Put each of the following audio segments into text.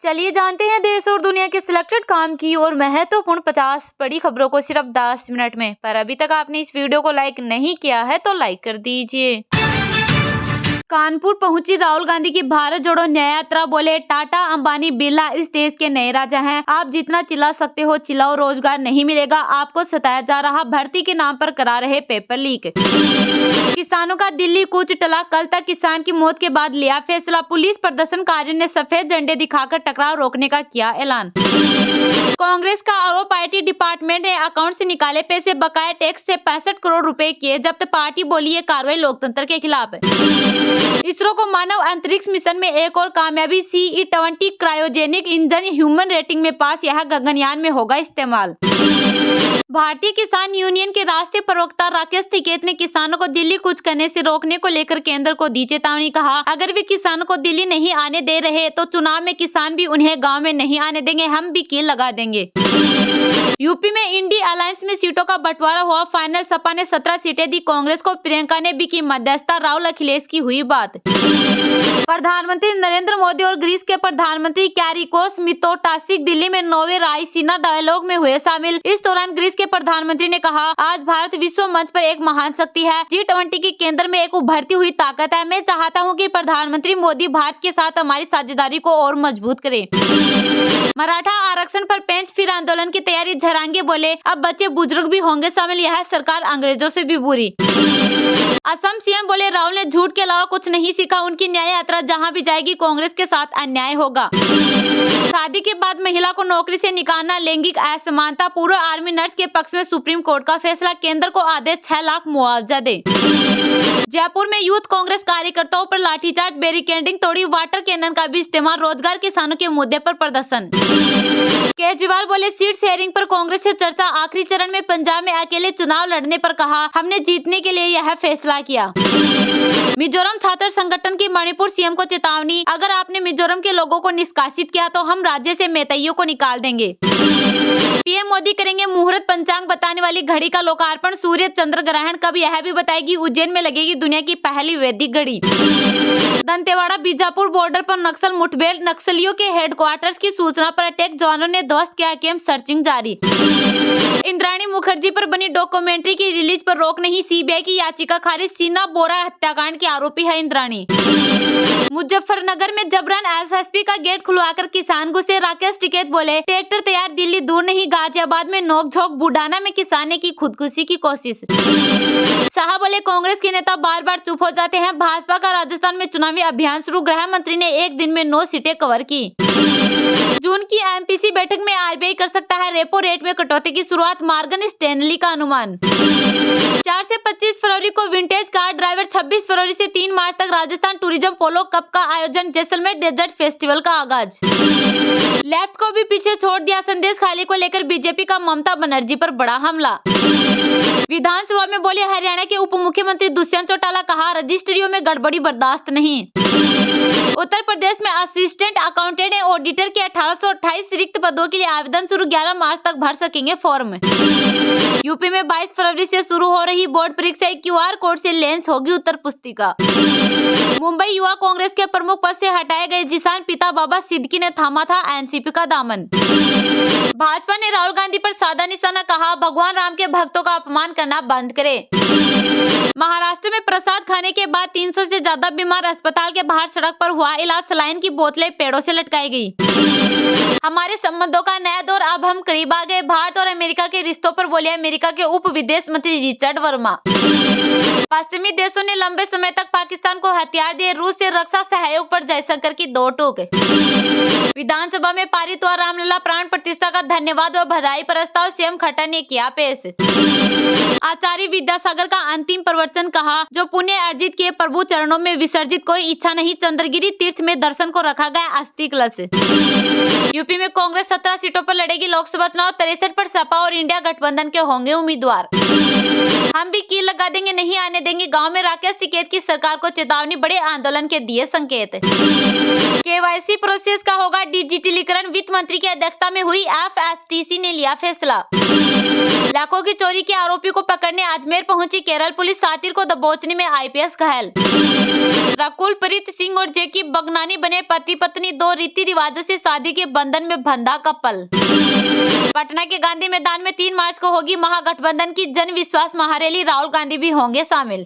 चलिए जानते हैं देश और दुनिया के सिलेक्टेड काम की और महत्वपूर्ण 50 बड़ी खबरों को सिर्फ 10 मिनट में। पर अभी तक आपने इस वीडियो को लाइक नहीं किया है तो लाइक कर दीजिए। कानपुर पहुंची राहुल गांधी की भारत जोड़ो न्याय यात्रा। बोले टाटा, अंबानी, बिरला इस देश के नए राजा हैं। आप जितना चिल्ला सकते हो चिल्लाओ, रोजगार नहीं मिलेगा। आपको सताया जा रहा, भर्ती के नाम पर करा रहे पेपर लीक। किसानों का दिल्ली कूच टला। कल तक किसान की मौत के बाद लिया फैसला। पुलिस प्रदर्शनकारियों ने सफेद झंडे दिखाकर टकराव रोकने का किया ऐलान। कांग्रेस का आरोप, आईटी डिपार्टमेंट ने अकाउंट से निकाले पैसे, बकाया टैक्स से 65 करोड़ रुपए किए जब्त। पार्टी बोली ये कार्रवाई लोकतंत्र के खिलाफ है। इसरो को मानव अंतरिक्ष मिशन में एक और कामयाबी। CE-20 cryogenic engine human rating में पास, यह गगनयान में होगा इस्तेमाल। भारतीय किसान यूनियन के राष्ट्रीय प्रवक्ता राकेश टिकैत ने किसानों को दिल्ली कूच करने से रोकने को लेकर केंद्र को दी चेतावनी। कहा, अगर वे किसानों को दिल्ली नहीं आने दे रहे तो चुनाव में किसान भी उन्हें गांव में नहीं आने देंगे, हम भी कील लगा देंगे। यूपी में इंडी अलायंस में सीटों का बंटवारा हुआ फाइनल। सपा ने 17 सीटें दी कांग्रेस को, प्रियंका ने भी की मध्यस्थता। राहुल अखिलेश की हुई बात। प्रधानमंत्री नरेंद्र मोदी और ग्रीस के प्रधानमंत्री क्यारिकोस मित्सोटाकिस दिल्ली में 9वें रायसीना डायलॉग में हुए शामिल। इस दौरान ग्रीस के प्रधानमंत्री ने कहा, आज भारत विश्व मंच पर एक महान शक्ति है, G20 के केंद्र में एक उभरती हुई ताकत है। मैं चाहता हूं कि प्रधानमंत्री मोदी भारत के साथ हमारी साझेदारी को और मजबूत करें। मराठा आरक्षण पर पेंच, फिर आंदोलन की तैयारी। झरांगे बोले, अब बच्चे बुजुर्ग भी होंगे शामिल, यह सरकार अंग्रेजों से भी बुरी। असम सीएम बोले, राहुल ने झूठ के अलावा कुछ नहीं सीखा। उनकी न्याय यात्रा जहां भी जाएगी कांग्रेस के साथ अन्याय होगा। शादी के बाद महिला को नौकरी से निकालना लैंगिक असमानता। पूर्व आर्मी नर्स के पक्ष में सुप्रीम कोर्ट का फैसला। केंद्र को आदेश 6 लाख मुआवजा दे। जयपुर में यूथ कांग्रेस कार्यकर्ताओं पर लाठीचार्ज, बैरिकेडिंग तोड़ी, वाटर कैनन का भी इस्तेमाल। रोजगार, किसानों के मुद्दे पर प्रदर्शन। केजरीवाल बोले, सीट शेयरिंग पर कांग्रेस से चर्चा। आखिरी चरण में पंजाब में अकेले चुनाव लड़ने पर कहा, हमने जीतने के लिए यह फैसला किया। मिजोरम छात्र संगठन की मणिपुर सीएम को चेतावनी, अगर आपने मिजोरम के लोगों को निष्कासित किया तो हम राज्य से मैतेइयों को निकाल देंगे। पीएम मोदी करेंगे मुहूर्त पंचांग बताने वाली घड़ी का लोकार्पण। सूर्य चंद्र ग्रहण कब, यह भी बताएगी। उज्जैन में लगेगी दुनिया की पहली वैदिक घड़ी। दंतेवाड़ा बीजापुर बॉर्डर पर नक्सल मुठभेड़। नक्सलियों के हेडक्वार्टर्स की सूचना पर अटैक, जवानों ने ध्वस्त किया कैंप, सर्चिंग जारी। इंद्राणी मुखर्जी पर बनी डॉक्यूमेंट्री की रिलीज पर रोक नहीं, सीबीआई की याचिका खारिज। सीना बोरा हत्याकांड की आरोपी है इंद्राणी। मुजफ्फरनगर में जबरन एसएसपी का गेट खुलवाकर किसान घुसे। राकेश टिकैत बोले, ट्रैक्टर तैयार, दिल्ली दूर नहीं। गाजियाबाद में नोकझोंक, बुढ़ाना में किसान ने की खुदकुशी की कोशिश। शाह बोले, कांग्रेस के नेता बार बार चुप हो जाते हैं। भाजपा का राजस्थान में चुनावी अभियान शुरू। गृह मंत्री ने एक दिन में 9 सीटें कवर की। जून की एमपीसी बैठक में आरबीआई कर सकता है रेपो रेट में कटौती की शुरुआत। मॉर्गन स्टैनली का अनुमान। 4 से 25 फरवरी को विंटेज कार ड्राइवर। 26 फरवरी से 3 मार्च तक राजस्थान टूरिज्म पोलो कप का आयोजन। जैसलमेर डेजर्ट फेस्टिवल का आगाज। लेफ्ट को भी पीछे छोड़ दिया। संदेश खाली को लेकर बीजेपी का ममता बनर्जी पर बड़ा हमला। विधानसभा में बोले हरियाणा के उप मुख्यमंत्री दुष्यंत चौटाला, कहा रजिस्ट्रियों में गड़बड़ी बर्दाश्त नहीं। उत्तर प्रदेश में असिस्टेंट अकाउंटेंट एवं ऑडिटर के 1828 रिक्त पदों के लिए आवेदन शुरू। 11 मार्च तक भर सकेंगे फॉर्म। यूपी में 22 फरवरी से शुरू हो रही बोर्ड परीक्षा। QR कोड से लेंस होगी उत्तर पुस्तिका। मुंबई युवा कांग्रेस के प्रमुख पद से हटाए गए जिसान पिता बाबा सिद्दीकी ने थामा था एनसीपी का दामन। भाजपा ने राहुल गांधी पर साधा निशाना, कहा भगवान राम के भक्तों का अपमान करना बंद करे। महाराष्ट्र में प्रसाद खाने के बाद 300 से ज्यादा बीमार। अस्पताल के बाहर सड़क पर हुआ इलाज। सलाइन की बोतलें पेड़ों से लटकाई गई। हमारे संबंधों का नया दौर, अब हम करीब आ गए। भारत और अमेरिका के रिश्तों पर बोले अमेरिका के उप विदेश मंत्री रिचर्ड वर्मा। पश्चिमी देशों ने लंबे समय तक पाकिस्तान को हथियार दिए। रूस से रक्षा सहयोग पर जयशंकर की 2 टूक। विधानसभा में पारित हुआ रामलला प्राण प्रतिष्ठा का धन्यवाद व बधाई प्रस्ताव। सीएम खट्टर ने किया पेश। आचार्य विद्यासागर का अंतिम प्रवचन, कहा जो पुण्य अर्जित किए प्रभु चरणों में विसर्जित, कोई इच्छा नहीं। चंद्रगिरी तीर्थ में दर्शन को रखा गया अस्थि कलश। यूपी में कांग्रेस 17 सीटों पर लड़ेगी लोकसभा चुनाव। 63 पर सपा और इंडिया गठबंधन के होंगे उम्मीदवार। हम भी कील लगा देंगे, नहीं आने आने देंगे गांव में, राकेश टिकैत की सरकार को चेतावनी, बड़े आंदोलन के दिए संकेत। केवाईसी प्रोसेस का होगा डिजिटलीकरण, वित्त मंत्री की अध्यक्षता में हुई एफएसटीसी ने लिया फैसला। लाखों की चोरी के आरोपी को पकड़ने अजमेर पहुंची केरल पुलिस, सातिर को दबोचने में आईपीएस घायल। रकुल प्रीत सिंह और जेकी बगनानी बने पति पत्नी, 2 रीति रिवाजों से शादी के बंधन में बंधा कपल। पटना के गांधी मैदान में 3 मार्च को होगी महागठबंधन की जन विश्वास महारैली, राहुल गांधी भी होंगे शामिल।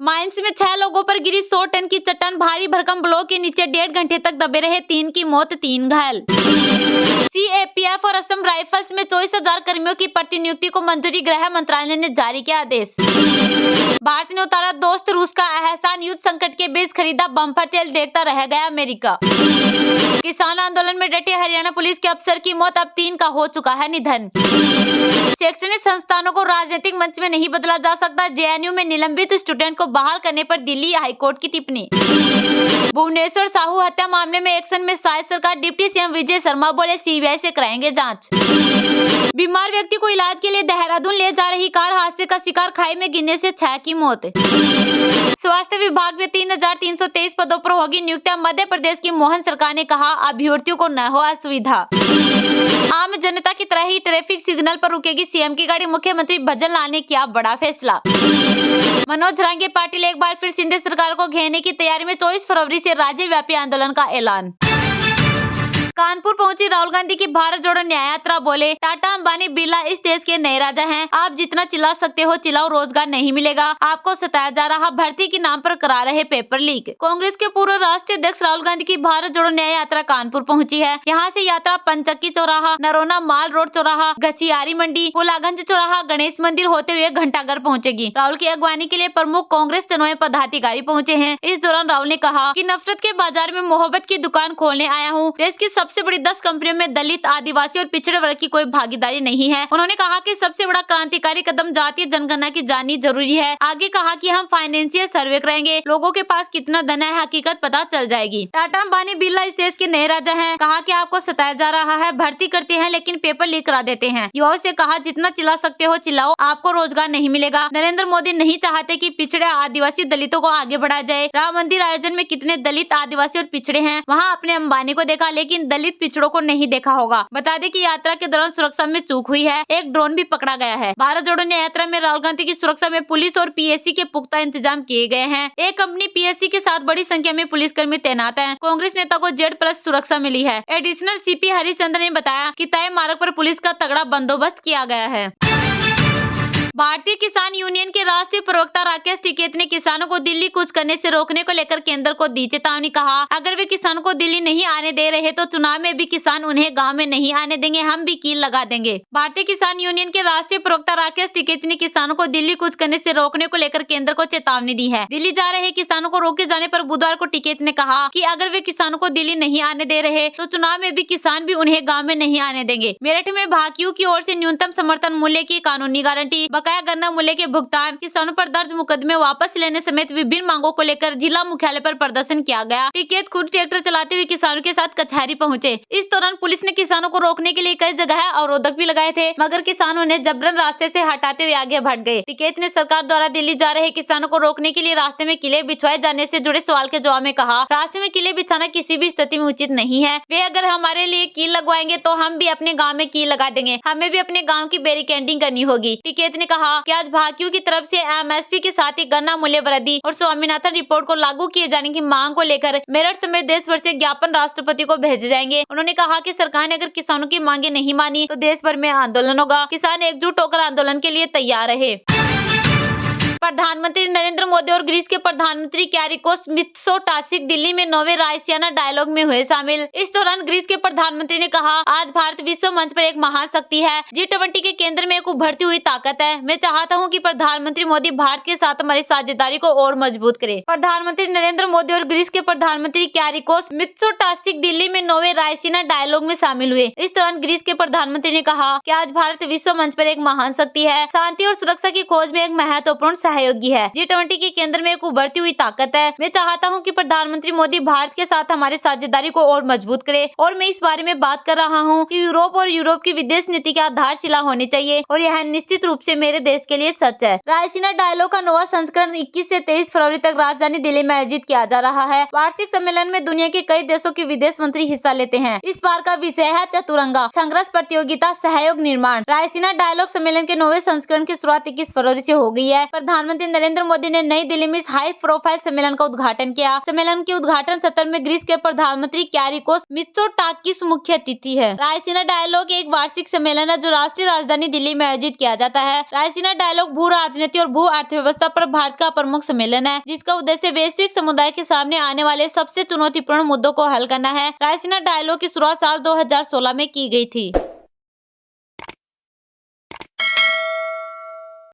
माइंस में 6 लोगों पर गिरी 100 टन की चट्टान, भारी भरकम ब्लॉक के नीचे 1.5 घंटे तक दबे रहे, 3 की मौत 3 घायल। सीएपीएफ और असम राइफल्स में 24,000 कर्मियों की प्रतिनियुक्ति को मंजूरी, गृह मंत्रालय ने जारी किया आदेश। भारत ने उतारा दोस्त रूस का एहसान, युद्ध संकट के बीच खरीदा बम्पर तेल, देखता रह गया अमेरिका। किसान आंदोलन में डटे हरियाणा पुलिस के अफसर की मौत, अब 3 का हो चुका है निधन। शैक्षणिक संस्थानों को राजनीतिक मंच में नहीं बदला जा सकता, जेएनयू में निलंबित स्टूडेंट को बहाल करने पर दिल्ली हाईकोर्ट की टिप्पणी। भुवनेश्वर साहू हत्या मामले में एक्शन में शायद सरकार, डिप्टी सीएम विजय शर्मा बोले सीबीआई से कराएंगे जांच। बीमार व्यक्ति को इलाज के लिए देहरादून ले जा रही कार हादसे का शिकार, खाई में गिरने से 6 की मौत। स्वास्थ्य विभाग में 3,323 पदों पर होगी नियुक्तियां, मध्य प्रदेश की मोहन सरकार ने कहा अभ्यर्थियों को न हो असुविधा। आम जनता की तरह ही ट्रैफिक सिग्नल पर रुकेगी सीएम की गाड़ी, मुख्यमंत्री भजन लाल ने किया बड़ा फैसला। मनोज रांगे पाटिल एक बार फिर शिंदे सरकार को घेरने की तैयारी में, 24 फरवरी से राज्यव्यापी आंदोलन का ऐलान। कानपुर पहुंची राहुल गांधी की भारत जोड़ो न्याय यात्रा, बोले टाटा अंबानी बिरला इस देश के नए राजा हैं, आप जितना चिल्ला सकते हो चिल्लाओ, रोजगार नहीं मिलेगा, आपको सताया जा रहा, भर्ती के नाम पर करा रहे पेपर लीक। कांग्रेस के पूर्व राष्ट्रीय अध्यक्ष राहुल गांधी की भारत जोड़ो न्याय यात्रा कानपुर पहुंची है। यहां से यात्रा पंचक्की चौराहा, नरोना माल रोड चौराहा, घसियारी मंडी, पुलागंज चौराहा, गणेश मंदिर होते हुए घंटाघर पहुंचेगी। राहुल की अगवानी के लिए प्रमुख कांग्रेस चुनावी पदाधिकारी पहुंचे हैं। इस दौरान राहुल ने कहा कि नफरत के बाजार में मोहब्बत की दुकान खोलने आया हूँ। देश की सबसे बड़ी 10 कंपनियों में दलित, आदिवासी और पिछड़े वर्ग की कोई भागीदारी नहीं है। उन्होंने कहा कि सबसे बड़ा क्रांतिकारी कदम जातीय जनगणना की जाननी जरूरी है। आगे कहा कि हम फाइनेंशियल सर्वे कराएंगे, लोगों के पास कितना धन है हकीकत पता चल जाएगी। टाटा अंबानी बिरला इस देश के नए राजा हैं। कहा कि आपको सताया जा रहा है, भर्ती करते हैं लेकिन पेपर लीक करा देते हैं। युवाओं से कहा जितना चिल्ला सकते हो चिल्लाओ, आपको रोजगार नहीं मिलेगा। नरेंद्र मोदी नहीं चाहते कि पिछड़े, आदिवासी, दलितों को आगे बढ़ाया जाए। राम मंदिर आयोजन में कितने दलित, आदिवासी और पिछड़े हैं, वहाँ आपने अंबानी को देखा लेकिन दलित पिछड़ों को नहीं देखा होगा। बता दें कि यात्रा के दौरान सुरक्षा में चूक हुई है, एक ड्रोन भी पकड़ा गया है। भारत जोड़ो न्याय यात्रा में राहुल गांधी की सुरक्षा में पुलिस और पीएससी के पुख्ता इंतजाम किए गए हैं। एक कंपनी पीएससी के साथ बड़ी संख्या में पुलिसकर्मी तैनात हैं। कांग्रेस नेता को Z+ सुरक्षा मिली है। एडिशनल सीपी हरिचंद्र ने बताया कि तय मार्ग पर पुलिस का तगड़ा बंदोबस्त किया गया है। भारतीय किसान यूनियन के राष्ट्रीय प्रवक्ता राकेश टिकैत ने किसानों को दिल्ली कूच करने से रोकने को लेकर केंद्र को दी चेतावनी। कहा अगर वे किसानों को दिल्ली नहीं आने दे रहे तो चुनाव में भी किसान उन्हें गांव में नहीं आने देंगे, हम भी कील लगा देंगे। भारतीय किसान यूनियन के राष्ट्रीय प्रवक्ता राकेश टिकैत ने किसानों को दिल्ली कूच करने से रोकने को लेकर केंद्र को चेतावनी दी है। दिल्ली जा रहे किसानों को रोके जाने पर बुधवार को टिकैत ने कहा कि अगर वे किसानों को दिल्ली नहीं आने दे रहे तो चुनाव में भी किसान भी उन्हें गाँव में नहीं आने देंगे। मेरठ में भाकियू की ओर से न्यूनतम समर्थन मूल्य की कानूनी गारंटी, बकाया गन्ना मूल्य के भुगतान, किसानों पर दर्ज मुकदमे वापस लेने समेत विभिन्न मांगों को लेकर जिला मुख्यालय पर प्रदर्शन किया गया। टिकैत खुद ट्रैक्टर चलाते हुए किसानों के साथ कचहरी पहुंचे। इस दौरान पुलिस ने किसानों को रोकने के लिए कई जगह अवरोधक भी लगाए थे, मगर किसानों ने जबरन रास्ते से हटाते हुए आगे बढ़ गए। टिकैत ने सरकार द्वारा दिल्ली जा रहे किसानों को रोकने के लिए रास्ते में किले बिछवाए जाने से जुड़े सवाल के जवाब में कहा, रास्ते में किले बिछाना किसी भी स्थिति में उचित नहीं है। वे अगर हमारे लिए कील लगवाएंगे तो हम भी अपने गाँव में कील लगा देंगे, हमें भी अपने गाँव की बैरिकेडिंग करनी होगी। टिकैत ने कहा कि आज भाकियू की तरफ से एमएसपी के साथ ही गन्ना मूल्य वृद्धि और स्वामीनाथन रिपोर्ट को लागू किए जाने की मांग को लेकर मेरठ समेत देश भर से ज्ञापन राष्ट्रपति को भेजे जाएंगे। उन्होंने कहा कि सरकार ने अगर किसानों की मांगे नहीं मानी तो देश भर में आंदोलन होगा। किसान एकजुट होकर आंदोलन के लिए तैयार रहे। प्रधानमंत्री नरेंद्र मोदी और ग्रीस के प्रधानमंत्री क्यारिकोस मित्सोटाकिस दिल्ली में 9वें रायसीना डायलॉग में हुए शामिल। इस दौरान ग्रीस के प्रधानमंत्री ने कहा, आज भारत विश्व मंच पर एक महाशक्ति है, G20 के केंद्र में एक उभरती हुई ताकत है। मैं चाहता हूं कि प्रधानमंत्री मोदी भारत के साथ हमारी साझेदारी को और मजबूत करें। प्रधानमंत्री नरेंद्र मोदी और ग्रीस के प्रधानमंत्री क्यारिकोस मित्सोटाकिस दिल्ली में 9वें रायसीना डायलॉग में शामिल हुए। इस दौरान ग्रीस के प्रधानमंत्री ने कहा कि आज भारत विश्व मंच पर एक महान शक्ति है, शांति और सुरक्षा की खोज में एक महत्वपूर्ण सहयोगी है। G20 के केंद्र में एक उभरती हुई ताकत है। मैं चाहता हूँ कि प्रधानमंत्री मोदी भारत के साथ हमारी साझेदारी को और मजबूत करे और मैं इस बारे में बात कर रहा हूँ कि यूरोप और यूरोप की विदेश नीति की आधारशिला होनी चाहिए और यह निश्चित रूप से मेरे देश के लिए सच है। रायसीना डायलॉग का नवा संस्करण 21 से 23 फरवरी तक राजधानी दिल्ली में आयोजित किया जा रहा है। वार्षिक सम्मेलन में दुनिया के कई देशों के विदेश मंत्री हिस्सा लेते हैं। इस बार का विषय है चतुरंगा संघर्ष, प्रतियोगिता, सहयोग, निर्माण। रायसीना डायलॉग सम्मेलन के 9वें संस्करण की शुरुआत 21 फरवरी से हो गई है। प्रधानमंत्री नरेंद्र मोदी ने नई दिल्ली में इस हाई प्रोफाइल सम्मेलन का उद्घाटन किया। सम्मेलन के उद्घाटन सत्र में ग्रीस के प्रधानमंत्री क्यारिकोस मित्सोटाकिस मुख्य अतिथि है। रायसीना डायलॉग एक वार्षिक सम्मेलन है जो राष्ट्रीय राजधानी दिल्ली में आयोजित किया जाता है। रायसीना डायलॉग भू राजनीति और भू अर्थव्यवस्था पर भारत का प्रमुख सम्मेलन है, जिसका उद्देश्य वैश्विक समुदाय के सामने आने वाले सबसे चुनौतीपूर्ण मुद्दों को हल करना है। रायसीना डायलॉग की शुरुआत साल 2016 में की गई थी।